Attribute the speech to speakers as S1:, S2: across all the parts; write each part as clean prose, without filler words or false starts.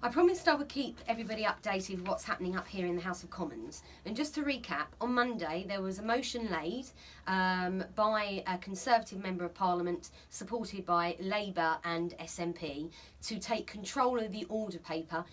S1: I promised I would keep everybody updated with what's happening up here in the House of Commons. And just to recap, on Monday there was a motion laid by a Conservative Member of Parliament supported by Labour and SNP to take control of the order paper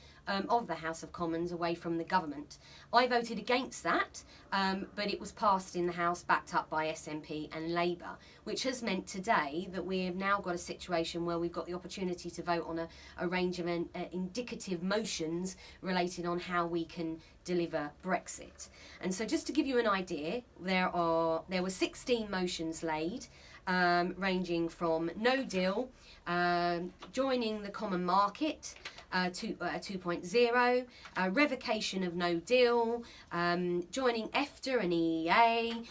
S1: of the House of Commons away from the government. I voted against that, but it was passed in the House, backed up by SNP and Labour, which has meant today that we have now got a situation where we've got the opportunity to vote on a range of indicative motions related on how we can deliver Brexit. And so just to give you an idea, there were 16 motions laid, ranging from no deal, joining the common market, 2.0, revocation of no deal, joining EFTA and EEA,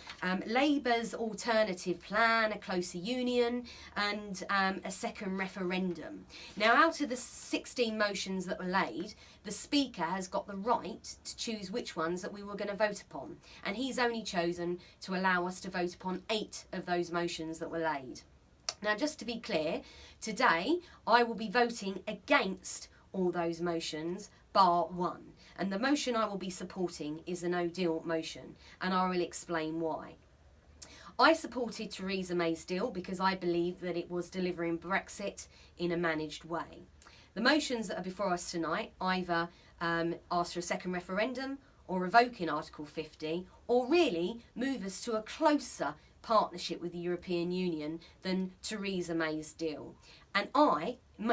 S1: Labour's alternative plan, a closer union, and a second referendum. Now, out of the 16 motions that were laid, the Speaker has got the right to choose which ones that we were going to vote upon, and he's only chosen to allow us to vote upon 8 of those motions that were laid. Now, just to be clear, today I will be voting against all those motions bar one, and the motion I will be supporting is a no deal motion, and I will explain why. I supported Theresa May's deal because I believe that it was delivering Brexit in a managed way. The motions that are before us tonight either ask for a second referendum or revoking Article 50, or really move us to a closer partnership with the European Union than Theresa May's deal. And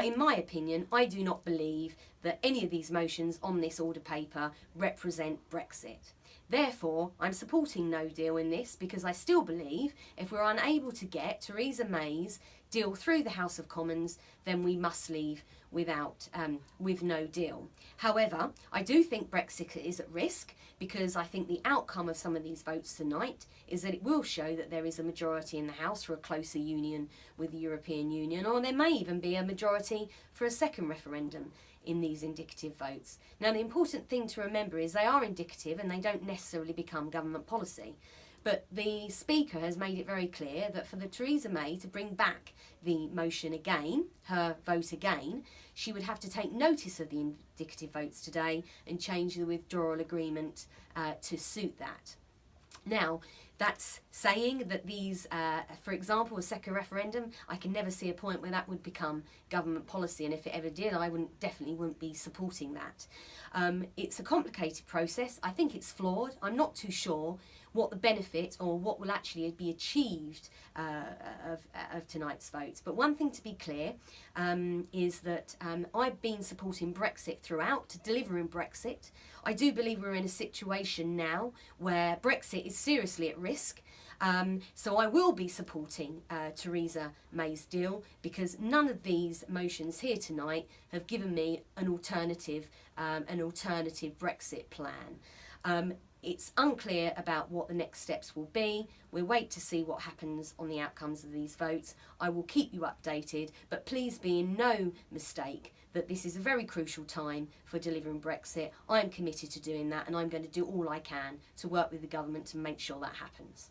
S1: in my opinion, I do not believe that any of these motions on this order paper represent Brexit. Therefore, I'm supporting no deal in this because I still believe if we're unable to get Theresa May's deal through the House of Commons, then we must leave with no deal. However, I do think Brexit is at risk because I think the outcome of some of these votes tonight is that it will show that there is a majority in the House for a closer union with the European Union, or there may even be a majority for a second referendum in these indicative votes. Now, the important thing to remember is they are indicative and they don't necessarily become government policy. But the Speaker has made it very clear that for the Theresa May to bring back the motion again, her vote again, she would have to take notice of the indicative votes today and change the withdrawal agreement to suit that. Now, that's saying that these, for example, a second referendum, I can never see a point where that would become government policy, and if it ever did, I definitely wouldn't be supporting that. It's a complicated process. I think it's flawed. I'm not too sure what the benefit or what will actually be achieved of tonight's votes. But one thing to be clear is that I've been supporting Brexit throughout, delivering Brexit. I do believe we're in a situation now where Brexit is seriously at risk. So I will be supporting Theresa May's deal because none of these motions here tonight have given me an alternative Brexit plan. It's unclear about what the next steps will be. We'll wait to see what happens on the outcomes of these votes. I will keep you updated, but please be in no mistake that this is a very crucial time for delivering Brexit. I am committed to doing that, and I'm going to do all I can to work with the government to make sure that happens.